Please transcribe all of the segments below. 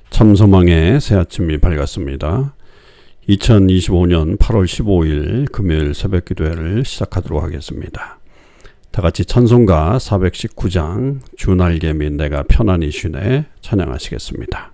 참소망의 새아침이 밝았습니다. 2025년 8월 15일 금요일 새벽기도회를 시작하도록 하겠습니다. 다같이 찬송가 419장 주 날개 및 내가 편안히 쉬네 찬양하시겠습니다.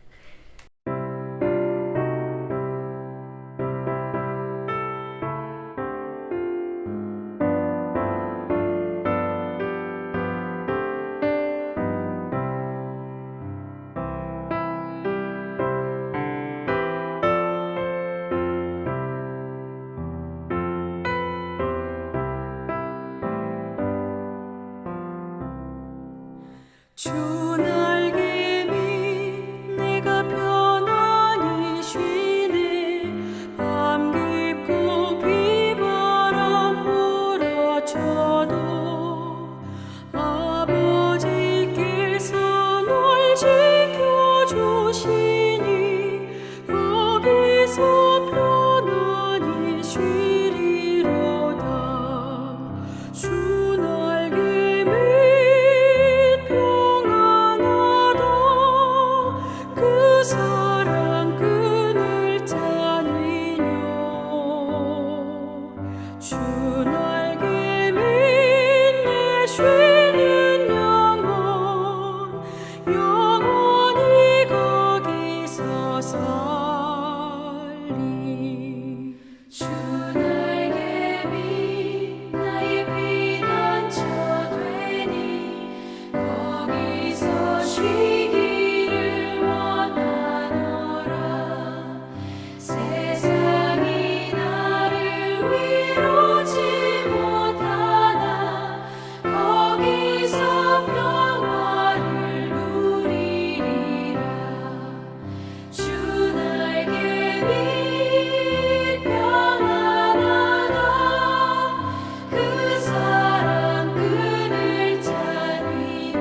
주 날개 밑 내가 편안히 쉬네. 밤 깊고 비바람 몰아쳐도 아버지께서 널 지켜주시니 거기서 편안히 쉬리로다. 주 날개 밑 그 사랑 끈을 짜니뇨. 주 날개 밑에 쉬는 영원히 거기서 살리. 주 날개 밑 나의 피난처 되니 거기서 쉬기 세상이 나를 위로치 못하나 거기서 평화를 누리리라. 주 날개 밑 평안하다. 그 사랑 끈을 짜니뇨.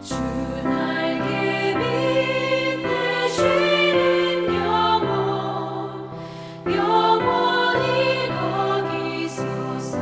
주 날개 밑에 쉬는 영원히 거기서 살리.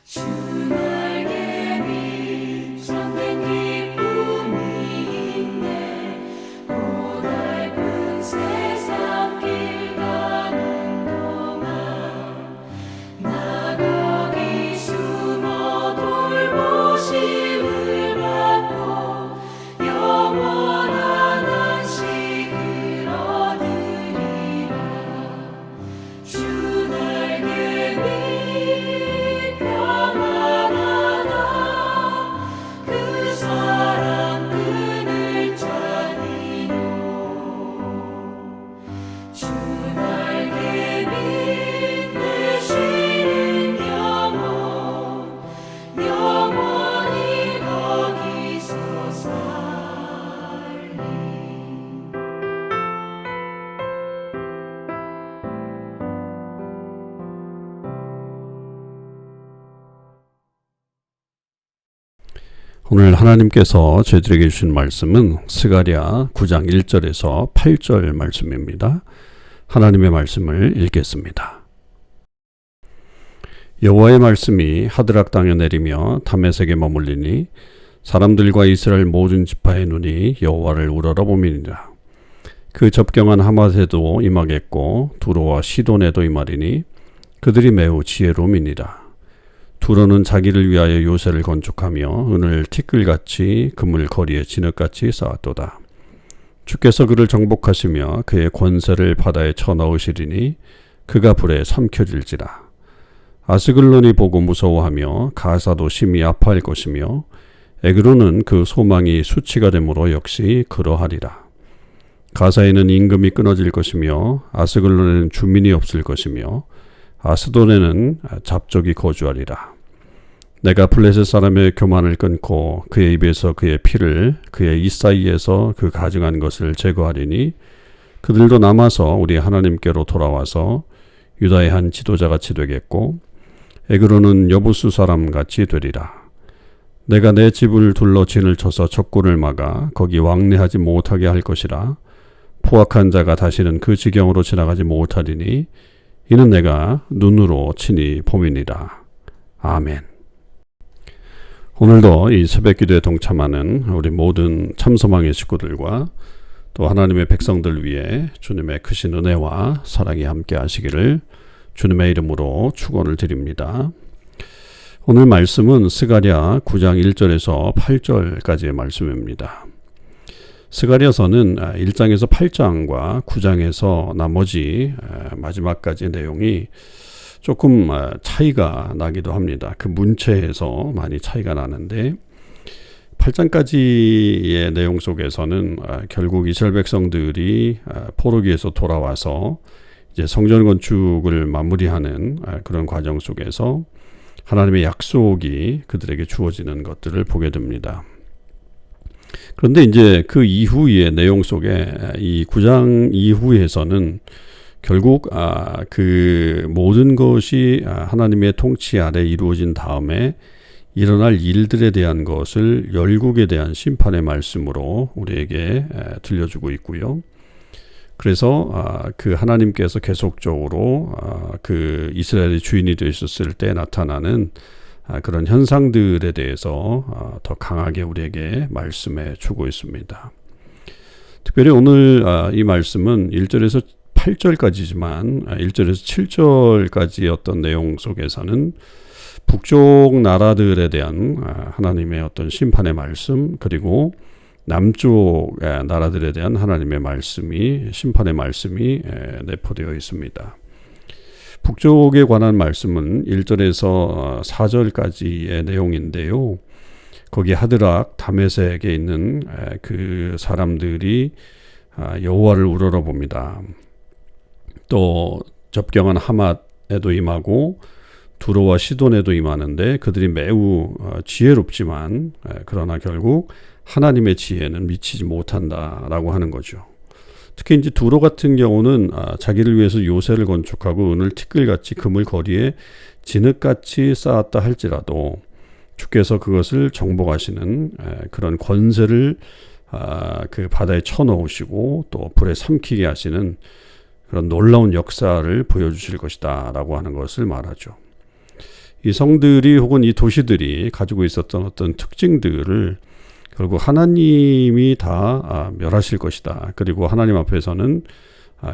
주 날개 밑 참된 기쁨이 있네. 고달픈 세상 길 가는 동안 나 거기 숨어 돌보심을 받고 영원한 안식을 얻으리라. 주 날개 밑 평안하다. 그 사랑 끈을 짜니뇨. 주 날개 밑에 쉬는 영원히 거기서 살리. 오늘 하나님께서 저희들에게 주신 말씀은 스가랴 9장 1절에서 8절 말씀입니다. 하나님의 말씀을 읽겠습니다. 여호와의 말씀이 하드락 땅에 내리며 다메섹에 머물리니 사람들과 이스라엘 모든 지파의 눈이 여호와를 우러러보미니라. 그 접경한 하맛에도 임하겠고 두로와 시돈에도 임하리니 그들이 매우 지혜로움이니라. 두로는 자기를 위하여 요새를 건축하며 은을 티끌같이 금을 거리에 진흙같이 쌓았도다. 주께서 그를 정복하시며 그의 권세를 바다에 쳐넣으시리니 그가 불에 삼켜질지라. 아스글론이 보고 무서워하며 가사도 심히 아파할 것이며 에그론은 그 소망이 수치가 되므로 역시 그러하리라. 가사에는 임금이 끊어질 것이며 아스글론에는 주민이 없을 것이며 아스돈에는 잡족이 거주하리라. 내가 블레셋 사람의 교만을 끊고 그의 입에서 그의 피를 그의 이사이에서 그 가증한 것을 제거하리니 그들도 남아서 우리 하나님께로 돌아와서 유다의 한 지도자같이 되겠고 에그로는 여부수 사람같이 되리라. 내가 내 집을 둘러 진을 쳐서 적군을 막아 거기 왕래하지 못하게 할 것이라. 포악한 자가 다시는 그 지경으로 지나가지 못하리니 이는 내가 눈으로 친히 봄이니라. 아멘. 오늘도 이 새벽 기도에 동참하는 우리 모든 참소망의 식구들과 또 하나님의 백성들 위해 주님의 크신 은혜와 사랑이 함께 하시기를 주님의 이름으로 축원을 드립니다. 오늘 말씀은 스가랴 9장 1절에서 8절까지의 말씀입니다. 스가랴서는 1장에서 8장과 9장에서 나머지 마지막까지 내용이 조금 차이가 나기도 합니다. 그 문체에서 많이 차이가 나는데 8장까지의 내용 속에서는 결국 이스라엘 백성들이 포로기에서 돌아와서 이제 성전 건축을 마무리하는 그런 과정 속에서 하나님의 약속이 그들에게 주어지는 것들을 보게 됩니다. 그런데 이제 그 이후의 내용 속에 이 9장 이후에서는 결국 그 모든 것이 하나님의 통치 아래 이루어진 다음에 일어날 일들에 대한 것을 열국에 대한 심판의 말씀으로 우리에게 들려주고 있고요. 그래서 그 하나님께서 계속적으로 그 이스라엘의 주인이 되셨을 때 나타나는 그런 현상들에 대해서 더 강하게 우리에게 말씀해 주고 있습니다. 특별히 오늘 이 말씀은 1절에서 8절까지지만 1절에서 7절까지 어떤 내용 속에서는 북쪽 나라들에 대한 하나님의 어떤 심판의 말씀, 그리고 남쪽 나라들에 대한 하나님의 말씀이, 심판의 말씀이 내포되어 있습니다. 북쪽에 관한 말씀은 1절에서 4절까지의 내용인데요. 거기 하드락 다메섹에 있는 그 사람들이 여호와를 우러러봅니다. 또 접경한 하맛에도 임하고 두로와 시돈에도 임하는데 그들이 매우 지혜롭지만 그러나 결국 하나님의 지혜는 미치지 못한다라고 하는 거죠. 특히 이제 두로 같은 경우는 자기를 위해서 요새를 건축하고 은을 티끌같이 금을 거리에 진흙같이 쌓았다 할지라도 주께서 그것을 정복하시는 그런 권세를 그 바다에 쳐넣으시고 또 불에 삼키게 하시는 그런 놀라운 역사를 보여주실 것이다 라고 하는 것을 말하죠. 이 성들이 혹은 이 도시들이 가지고 있었던 어떤 특징들을 결국 하나님이 다 멸하실 것이다. 그리고 하나님 앞에서는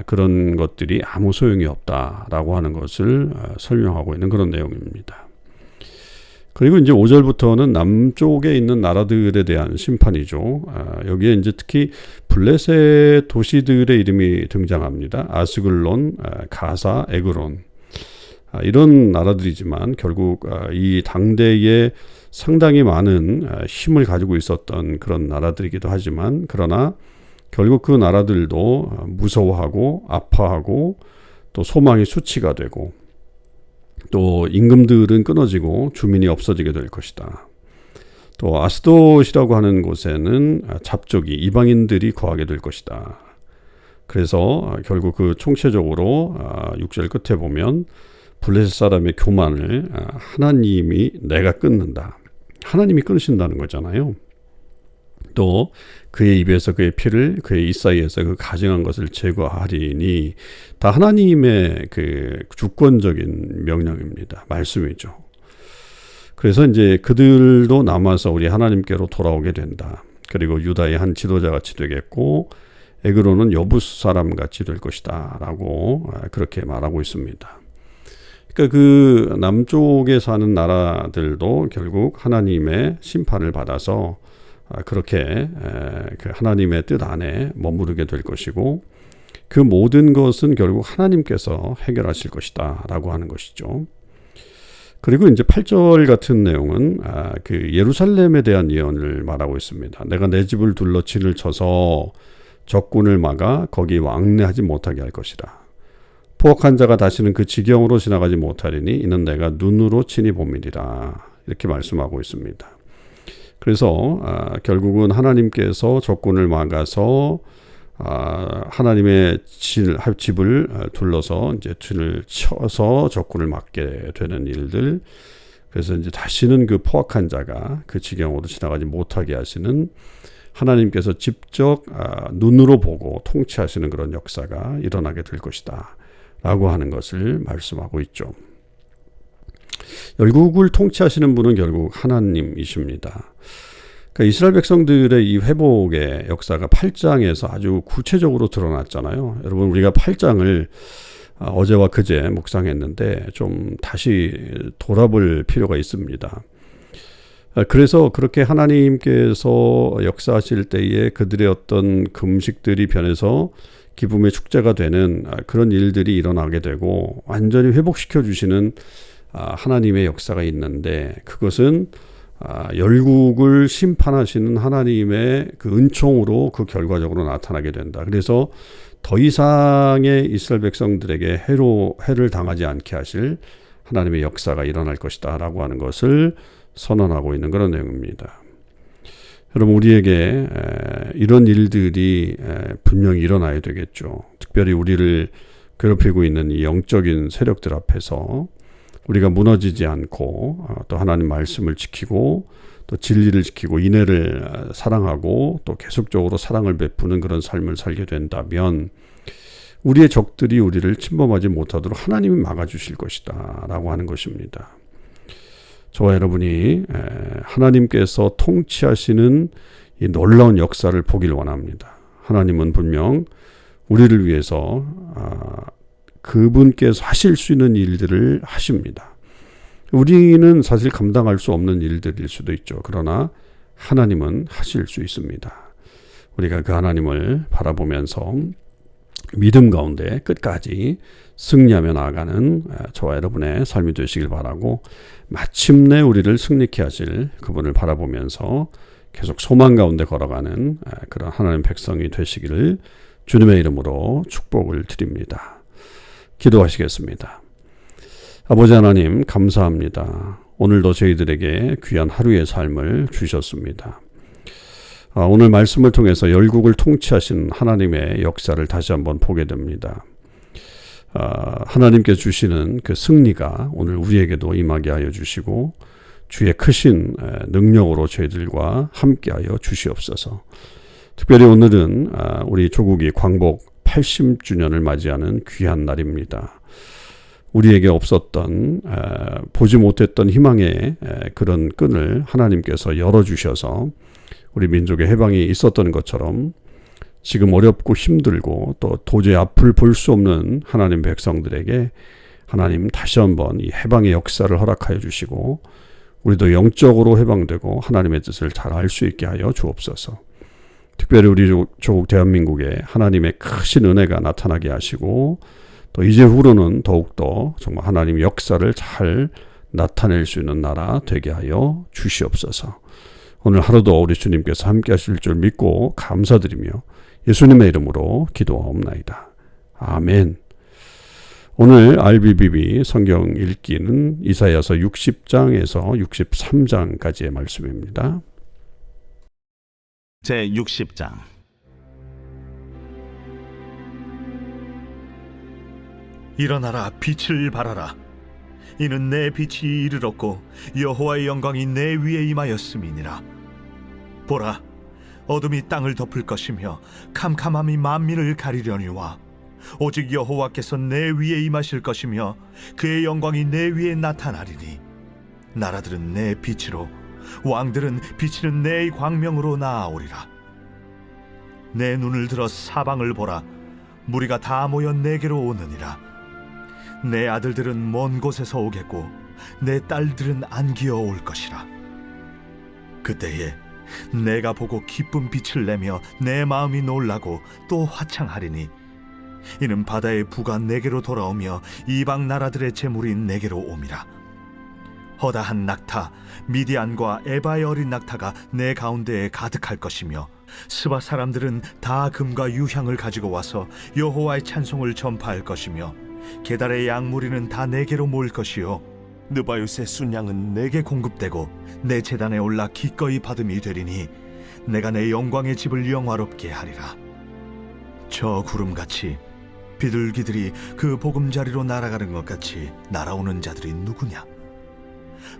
그런 것들이 아무 소용이 없다라고 하는 것을 설명하고 있는 그런 내용입니다. 그리고 이제 5절부터는 남쪽에 있는 나라들에 대한 심판이죠. 여기에 이제 특히 블레셋 도시들의 이름이 등장합니다. 아스글론, 가사, 에그론. 이런 나라들이지만 결국 이 당대에 상당히 많은 힘을 가지고 있었던 그런 나라들이기도 하지만 그러나 결국 그 나라들도 무서워하고 아파하고 또 소망이 수치가 되고 또 임금들은 끊어지고 주민이 없어지게 될 것이다. 또 아스돗이라고 하는 곳에는 잡족이 이방인들이 거하게 될 것이다. 그래서 결국 그 총체적으로 6절 끝에 보면 블레셋 사람의 교만을 하나님이 내가 끊는다. 하나님이 끊으신다는 거잖아요. 또 그의 입에서 그의 피를 그의 이사이에서 그 가증한 것을 제거하리니 다 하나님의 그 주권적인 명령입니다. 말씀이죠. 그래서 이제 그들도 남아서 우리 하나님께로 돌아오게 된다. 그리고 유다의 한 지도자같이 되겠고 에그로는 여부수 사람같이 될 것이다 라고 그렇게 말하고 있습니다. 그러니까 그 남쪽에 사는 나라들도 결국 하나님의 심판을 받아서 그렇게 그 하나님의 뜻 안에 머무르게 될 것이고 그 모든 것은 결국 하나님께서 해결하실 것이다 라고 하는 것이죠. 그리고 이제 8절 같은 내용은 그 예루살렘에 대한 예언을 말하고 있습니다. 내가 내 집을 둘러 진을 쳐서 적군을 막아 거기 왕래하지 못하게 할 것이라. 포악한 자가 다시는 그 지경으로 지나가지 못하리니 이는 내가 눈으로 친히 봄이리라. 이렇게 말씀하고 있습니다. 그래서 결국은 하나님께서 적군을 막아서 하나님의 집을 둘러서 이제 진을 쳐서 적군을 막게 되는 일들, 그래서 이제 다시는 그 포악한 자가 그 지경으로 지나가지 못하게 하시는 하나님께서 직접 눈으로 보고 통치하시는 그런 역사가 일어나게 될 것이다 라고 하는 것을 말씀하고 있죠. 열국을 통치하시는 분은 결국 하나님이십니다. 그러니까 이스라엘 백성들의 이 회복의 역사가 8장에서 아주 구체적으로 드러났잖아요. 여러분, 우리가 8장을 어제와 그제 묵상했는데 좀 다시 돌아볼 필요가 있습니다. 그래서 그렇게 하나님께서 역사하실 때에 그들의 어떤 금식들이 변해서 기쁨의 축제가 되는 그런 일들이 일어나게 되고 완전히 회복시켜 주시는 하나님의 역사가 있는데, 그것은 열국을 심판하시는 하나님의 그 은총으로 그 결과적으로 나타나게 된다. 그래서 더 이상의 이스라엘 백성들에게 해를 당하지 않게 하실 하나님의 역사가 일어날 것이다 라고 하는 것을 선언하고 있는 그런 내용입니다. 여러분, 우리에게 이런 일들이 분명히 일어나야 되겠죠. 특별히 우리를 괴롭히고 있는 이 영적인 세력들 앞에서 우리가 무너지지 않고 또 하나님 말씀을 지키고 또 진리를 지키고 인애를 사랑하고 또 계속적으로 사랑을 베푸는 그런 삶을 살게 된다면 우리의 적들이 우리를 침범하지 못하도록 하나님이 막아주실 것이다 라고 하는 것입니다. 저와 여러분이 하나님께서 통치하시는 이 놀라운 역사를 보길 원합니다. 하나님은 분명 우리를 위해서 그분께서 하실 수 있는 일들을 하십니다. 우리는 사실 감당할 수 없는 일들일 수도 있죠. 그러나 하나님은 하실 수 있습니다. 우리가 그 하나님을 바라보면서 믿음 가운데 끝까지 승리하며 나아가는 저와 여러분의 삶이 되시길 바라고, 마침내 우리를 승리케 하실 그분을 바라보면서 계속 소망 가운데 걸어가는 그런 하나님 백성이 되시기를 주님의 이름으로 축복을 드립니다. 기도하시겠습니다. 아버지 하나님, 감사합니다. 오늘도 저희들에게 귀한 하루의 삶을 주셨습니다. 오늘 말씀을 통해서 열국을 통치하신 하나님의 역사를 다시 한번 보게 됩니다. 하나님께 주시는 그 승리가 오늘 우리에게도 임하게 하여 주시고 주의 크신 능력으로 저희들과 함께하여 주시옵소서. 특별히 오늘은 우리 조국이 광복 80주년을 맞이하는 귀한 날입니다. 우리에게 없었던 보지 못했던 희망의 그런 끈을 하나님께서 열어주셔서 우리 민족의 해방이 있었던 것처럼 지금 어렵고 힘들고 또 도저히 앞을 볼 수 없는 하나님 백성들에게 하나님 다시 한번 이 해방의 역사를 허락하여 주시고 우리도 영적으로 해방되고 하나님의 뜻을 잘 알 수 있게 하여 주옵소서. 특별히 우리 조국 대한민국에 하나님의 크신 은혜가 나타나게 하시고 또 이제 후로는 더욱더 정말 하나님의 역사를 잘 나타낼 수 있는 나라 되게 하여 주시옵소서. 오늘 하루도 우리 주님께서 함께 하실 줄 믿고 감사드리며 예수님의 이름으로 기도하옵나이다. 아멘. 오늘 RBBB 성경 읽기는 이사야서 60장에서 63장까지의 말씀입니다. 제60장. 일어나라, 빛을 발하라. 이는 내 빛이 이르렀고 여호와의 영광이 내 위에 임하였음이니라. 보라, 어둠이 땅을 덮을 것이며 캄캄함이 만민을 가리려니와 오직 여호와께서 내 위에 임하실 것이며 그의 영광이 내 위에 나타나리니 나라들은 내 빛으로 왕들은 비치는 내 광명으로 나아오리라. 내 눈을 들어 사방을 보라. 무리가 다 모여 내게로 오느니라. 내 아들들은 먼 곳에서 오겠고 내 딸들은 안기어 올 것이라. 그때에 내가 보고 기쁜 빛을 내며 내 마음이 놀라고 또 화창하리니 이는 바다의 부가 내게로 돌아오며 이방 나라들의 재물이 내게로 옴이라. 허다한 낙타 미디안과 에바의 어린 낙타가 내 가운데에 가득할 것이며 스바 사람들은 다 금과 유향을 가지고 와서 여호와의 찬송을 전파할 것이며 게달의 양무리는 다 내게로 모일 것이요 느바요스의 순양은 내게 공급되고 내 제단에 올라 기꺼이 받음이 되리니 내가 내 영광의 집을 영화롭게 하리라. 저 구름같이 비둘기들이 그 보금자리로 날아가는 것 같이 날아오는 자들이 누구냐?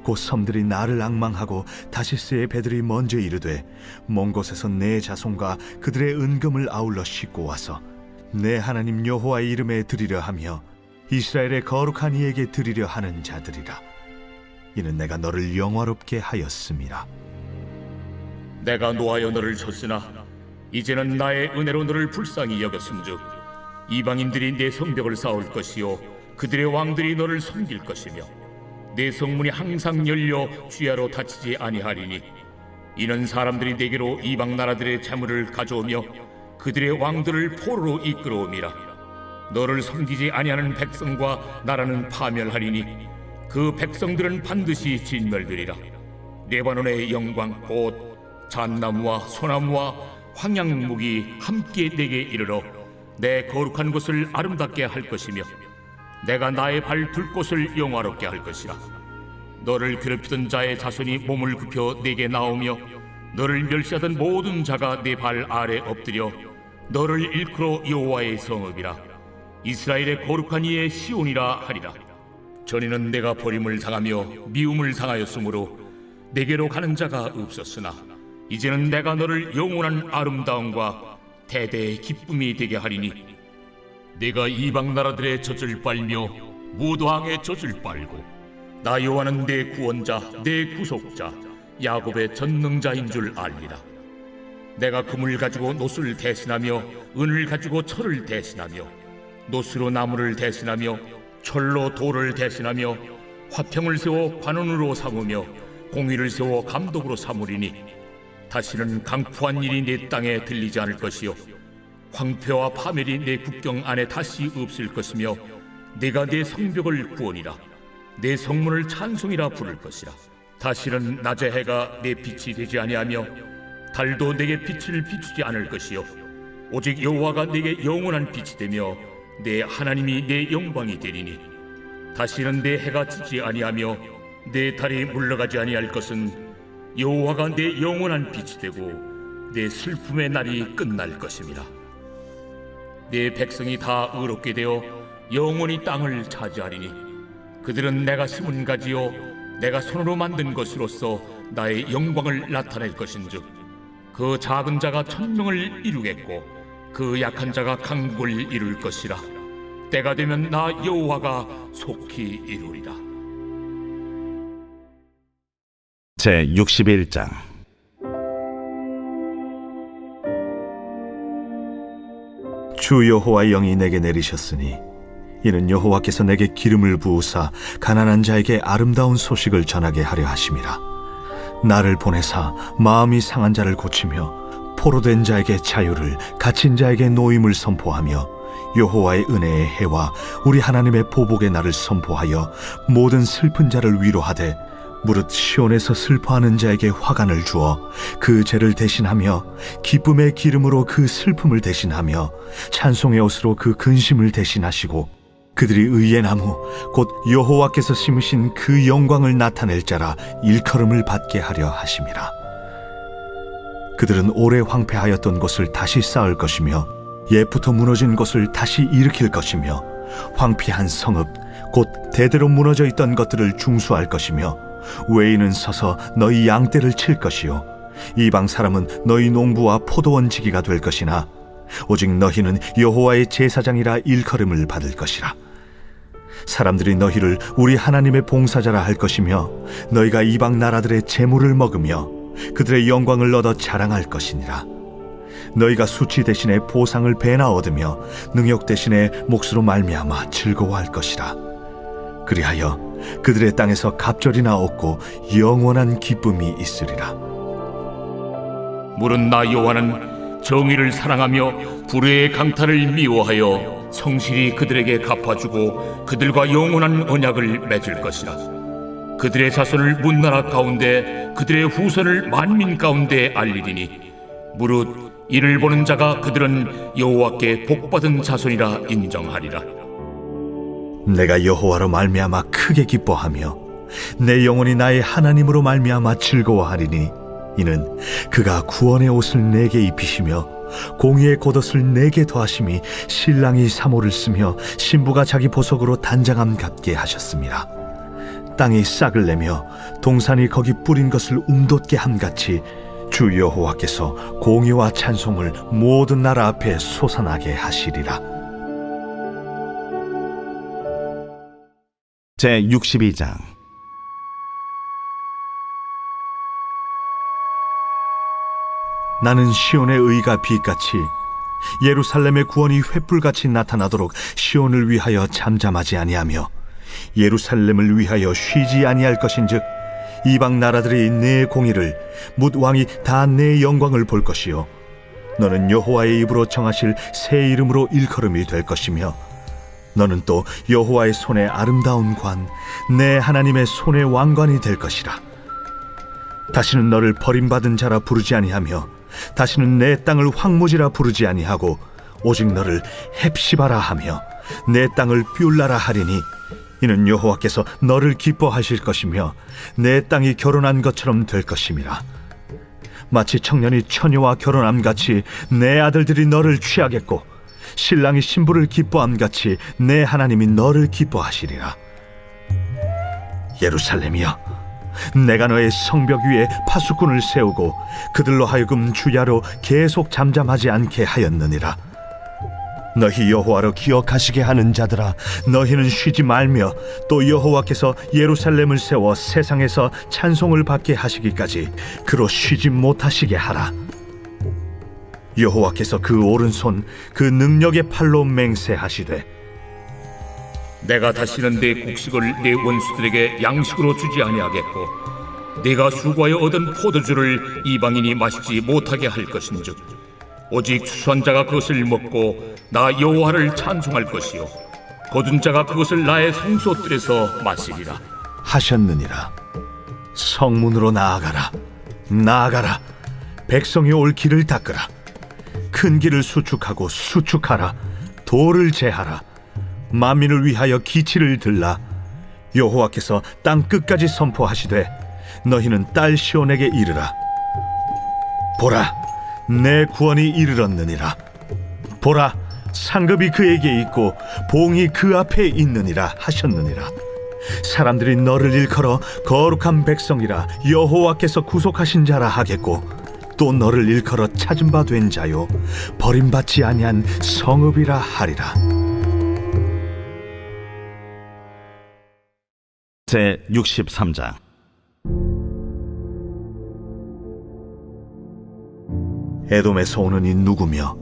곧 섬들이 나를 앙망하고 다시스의 배들이 먼저 이르되 먼 곳에서 내 자손과 그들의 은금을 아울러 싣고 와서 내 하나님 여호와의 이름에 드리려 하며 이스라엘의 거룩한 이에게 드리려 하는 자들이라. 이는 내가 너를 영화롭게 하였음이라. 내가 노하여 너를 쳤으나 이제는 나의 은혜로 너를 불쌍히 여겼음즉 이방인들이 내 성벽을 쌓을 것이요 그들의 왕들이 너를 섬길 것이며 내 성문이 항상 열려 주야로 닫히지 아니하리니 이는 사람들이 내게로 이방 나라들의 재물을 가져오며 그들의 왕들을 포로로 이끌어옴이라. 너를 섬기지 아니하는 백성과 나라는 파멸하리니 그 백성들은 반드시 진멸되리라. 레바논의 영광 곧 잣나무와 소나무와 황양목이 함께 내게 이르러 내 거룩한 곳을 아름답게 할 것이며 내가 나의 발 둘 곳을 영화롭게 할 것이라. 너를 괴롭히던 자의 자손이 몸을 굽혀 내게 나오며 너를 멸시하던 모든 자가 내 발 아래 엎드려 너를 일컬어 여호와의 성읍이라 이스라엘의 거룩한 이의 시온이라 하리라. 전에는 내가 버림을 당하며 미움을 당하였으므로 내게로 가는 자가 없었으나 이제는 내가 너를 영원한 아름다움과 대대의 기쁨이 되게 하리니 내가 이방 나라들의 젖을 빨며 무도왕의 젖을 빨고 나 여호와는 내 구원자 내 구속자 야곱의 전능자인 줄 알리라. 내가 금을 가지고 노스를 대신하며 은을 가지고 철을 대신하며 노스로 나무를 대신하며 철로 돌을 대신하며 화평을 세워 관원으로 삼으며 공의를 세워 감독으로 삼으리니 다시는 강포한 일이 내 땅에 들리지 않을 것이요 황폐와 파멸이 내 국경 안에 다시 없을 것이며 내가 내 성벽을 구원이라 내 성문을 찬송이라 부를 것이라. 다시는 낮의 해가 내 빛이 되지 아니하며 달도 내게 빛을 비추지 않을 것이요 오직 여호와가 내게 영원한 빛이 되며 내 하나님이 내 영광이 되리니 다시는 내 해가 지지 아니하며 내 달이 물러가지 아니할 것은 여호와가 내 영원한 빛이 되고 내 슬픔의 날이 끝날 것입니다. 내 백성이 다 의롭게 되어 영원히 땅을 차지하리니 그들은 내가 심은 가지요 내가 손으로 만든 것으로서 나의 영광을 나타낼 것인즉 그 작은 자가 천명을 이루겠고 그 약한 자가 강국을 이룰 것이라. 때가 되면 나 여호와가 속히 이루리라. 제 61장. 주 여호와의 영이 내게 내리셨으니 이는 여호와께서 내게 기름을 부으사 가난한 자에게 아름다운 소식을 전하게 하려 하심이라. 나를 보내사 마음이 상한 자를 고치며 포로된 자에게 자유를 갇힌 자에게 노임을 선포하며 여호와의 은혜의 해와 우리 하나님의 보복의 날을 선포하여 모든 슬픈 자를 위로하되 무릇 시온에서 슬퍼하는 자에게 화관을 주어 그 죄를 대신하며 기쁨의 기름으로 그 슬픔을 대신하며 찬송의 옷으로 그 근심을 대신하시고 그들이 의의 나무 곧 여호와께서 심으신 그 영광을 나타낼 자라 일컬음을 받게 하려 하심이라. 그들은 오래 황폐하였던 곳을 다시 쌓을 것이며 옛부터 무너진 곳을 다시 일으킬 것이며 황폐한 성읍 곧 대대로 무너져 있던 것들을 중수할 것이며 외인은 서서 너희 양떼를 칠 것이요 이방 사람은 너희 농부와 포도원 지기가 될 것이나 오직 너희는 여호와의 제사장이라 일컬음을 받을 것이라. 사람들이 너희를 우리 하나님의 봉사자라 할 것이며 너희가 이방 나라들의 재물을 먹으며 그들의 영광을 얻어 자랑할 것이니라. 너희가 수치 대신에 보상을 배나 얻으며 능욕 대신에 몫으로 말미암아 즐거워할 것이라. 그리하여 그들의 땅에서 갑절이나 얻고 영원한 기쁨이 있으리라. 물은 나 여호와는 정의를 사랑하며 불의의 강탈을 미워하여 성실히 그들에게 갚아주고 그들과 영원한 언약을 맺을 것이라. 그들의 자손을 문나라 가운데 그들의 후손을 만민 가운데 알리리니 무릇 이를 보는 자가 그들은 여호와께 복받은 자손이라 인정하리라. 내가 여호와로 말미암아 크게 기뻐하며 내 영혼이 나의 하나님으로 말미암아 즐거워하리니 이는 그가 구원의 옷을 내게 입히시며 공의의 겉옷을 내게 더하심이 신랑이 사모를 쓰며 신부가 자기 보석으로 단장함 같게 하셨습니다. 땅이 싹을 내며 동산이 거기 뿌린 것을 움돋게 함같이 주 여호와께서 공의와 찬송을 모든 나라 앞에 솟아나게 하시리라. 제 62장. 나는 시온의 의가 빛같이 예루살렘의 구원이 횃불같이 나타나도록 시온을 위하여 잠잠하지 아니하며 예루살렘을 위하여 쉬지 아니할 것인즉 이방 나라들이 내 공의를 뭇 왕이 다 내 영광을 볼 것이요 너는 여호와의 입으로 정하실 새 이름으로 일컬음이 될 것이며 너는 또 여호와의 손에 아름다운 관 내 하나님의 손의 왕관이 될 것이라. 다시는 너를 버림받은 자라 부르지 아니하며 다시는 내 땅을 황무지라 부르지 아니하고 오직 너를 헵시바라 하며 내 땅을 뷸라라 하리니 이는 여호와께서 너를 기뻐하실 것이며 내 땅이 결혼한 것처럼 될 것임이라. 마치 청년이 처녀와 결혼함같이 내 아들들이 너를 취하겠고 신랑이 신부를 기뻐함같이 내 하나님이 너를 기뻐하시리라. 예루살렘이여, 내가 너의 성벽 위에 파수꾼을 세우고 그들로 하여금 주야로 계속 잠잠하지 않게 하였느니라. 너희 여호와로 기억하시게 하는 자들아, 너희는 쉬지 말며 또 여호와께서 예루살렘을 세워 세상에서 찬송을 받게 하시기까지 그로 쉬지 못하시게 하라. 여호와께서 그 오른손 그 능력의 팔로 맹세하시되 내가 다시는 내 곡식을 내 원수들에게 양식으로 주지 아니하겠고 내가 수고하여 얻은 포도주를 이방인이 마시지 못하게 할 것인즉 오직 추수한 자가 그것을 먹고 나 여호와를 찬송할 것이요 거둔 자가 그것을 나의 성소들에서 마시리라 하셨느니라. 성문으로 나아가라. 나아가라. 백성이 올 길을 닦으라. 큰 길을 수축하고 수축하라. 돌을 제하라. 만민을 위하여 기치를 들라. 여호와께서 땅 끝까지 선포하시되 너희는 딸 시온에게 이르라. 보라, 내 구원이 이르렀느니라. 보라, 상급이 그에게 있고 봉이 그 앞에 있느니라 하셨느니라. 사람들이 너를 일컬어 거룩한 백성이라 여호와께서 구속하신 자라 하겠고 또 너를 일컬어 찾은 바 된 자요 버림받지 아니한 성읍이라 하리라. 제 63장. 에돔에서 오는 이 누구며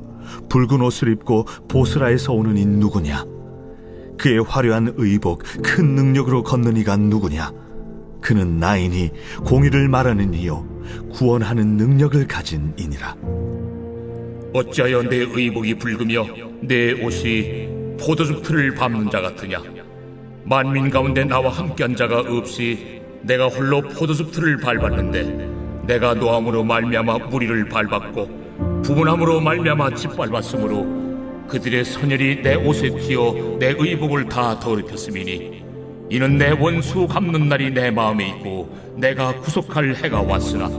붉은 옷을 입고 보스라에서 오는 이 누구냐? 그의 화려한 의복 큰 능력으로 걷는 이가 누구냐? 그는 나이니 공의를 말하는 이요 구원하는 능력을 가진 이니라. 어찌하여 내 의복이 붉으며 내 옷이 포도즙 틀을 밟는 자 같으냐 만민 가운데 나와 함께한 자가 없이 내가 홀로 포도즙 틀을 밟았는데 내가 노함으로 말미암아 무리를 밟았고 부문함으로 말미암아 짓밟았으므로 그들의 선열이 내 옷에 튀어 내 의복을 다 더럽혔음이니 이는 내 원수 갚는 날이 내 마음에 있고 내가 구속할 해가 왔으나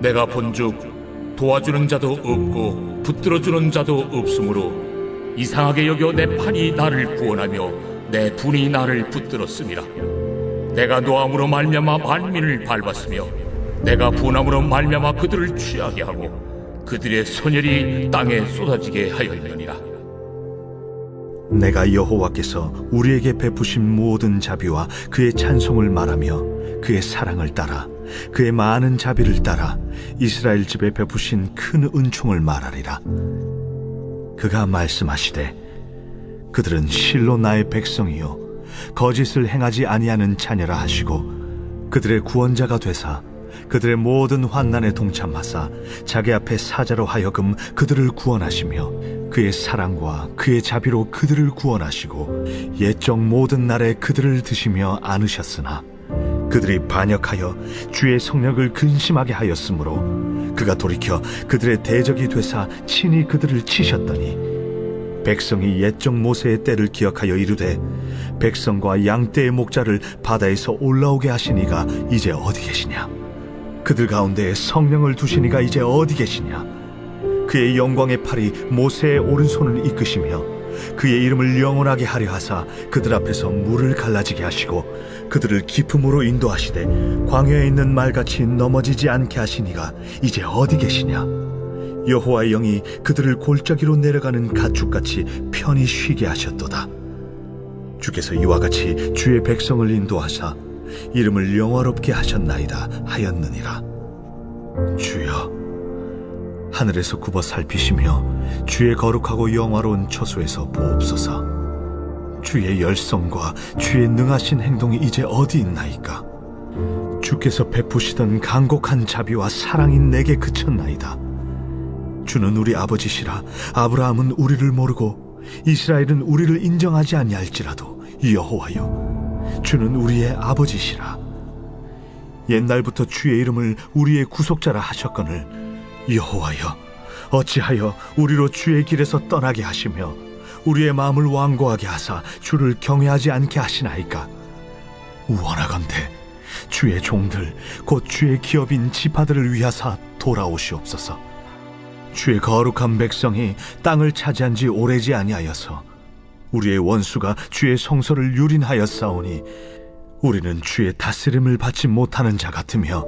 내가 본즉 도와주는 자도 없고 붙들어주는 자도 없으므로 이상하게 여겨 내 팔이 나를 구원하며 내 분이 나를 붙들었음이라. 내가 노함으로 말미암아 만민을 밟았으며 내가 분함으로 말미암아 그들을 취하게 하고 그들의 선열이 땅에 쏟아지게 하였느니라. 내가 여호와께서 우리에게 베푸신 모든 자비와 그의 찬송을 말하며 그의 사랑을 따라 그의 많은 자비를 따라 이스라엘 집에 베푸신 큰 은총을 말하리라. 그가 말씀하시되 그들은 실로 나의 백성이요 거짓을 행하지 아니하는 자녀라 하시고 그들의 구원자가 되사 그들의 모든 환난에 동참하사 자기 앞에 사자로 하여금 그들을 구원하시며 그의 사랑과 그의 자비로 그들을 구원하시고 옛적 모든 날에 그들을 드시며 안으셨으나 그들이 반역하여 주의 성령을 근심하게 하였으므로 그가 돌이켜 그들의 대적이 되사 친히 그들을 치셨더니 백성이 옛적 모세의 때를 기억하여 이르되 백성과 양떼의 목자를 바다에서 올라오게 하시니가 이제 어디 계시냐? 그들 가운데 성령을 두시니가 이제 어디 계시냐? 그의 영광의 팔이 모세의 오른손을 이끄시며 그의 이름을 영원하게 하려 하사 그들 앞에서 물을 갈라지게 하시고 그들을 깊음으로 인도하시되 광야에 있는 말같이 넘어지지 않게 하시니가 이제 어디 계시냐? 여호와의 영이 그들을 골짜기로 내려가는 가축같이 편히 쉬게 하셨도다. 주께서 이와 같이 주의 백성을 인도하사 이름을 영화롭게 하셨나이다 하였느니라. 주여, 하늘에서 굽어 살피시며 주의 거룩하고 영화로운 처소에서 보옵소서. 주의 열성과 주의 능하신 행동이 이제 어디 있나이까? 주께서 베푸시던 간곡한 자비와 사랑이 내게 그쳤나이다. 주는 우리 아버지시라. 아브라함은 우리를 모르고 이스라엘은 우리를 인정하지 아니할지라도 여호와여, 주는 우리의 아버지시라. 옛날부터 주의 이름을 우리의 구속자라 하셨거늘 여호와여, 어찌하여 우리로 주의 길에서 떠나게 하시며 우리의 마음을 완고하게 하사 주를 경외하지 않게 하시나이까? 원하건대 주의 종들 곧 주의 기업인 지파들을 위하사 돌아오시옵소서. 주의 거룩한 백성이 땅을 차지한 지 오래지 아니하여서 우리의 원수가 주의 성소를 유린하였사오니 우리는 주의 다스림을 받지 못하는 자 같으며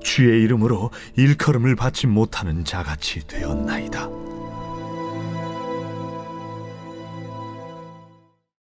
주의 이름으로 일컬음을 받지 못하는 자같이 되었나이다.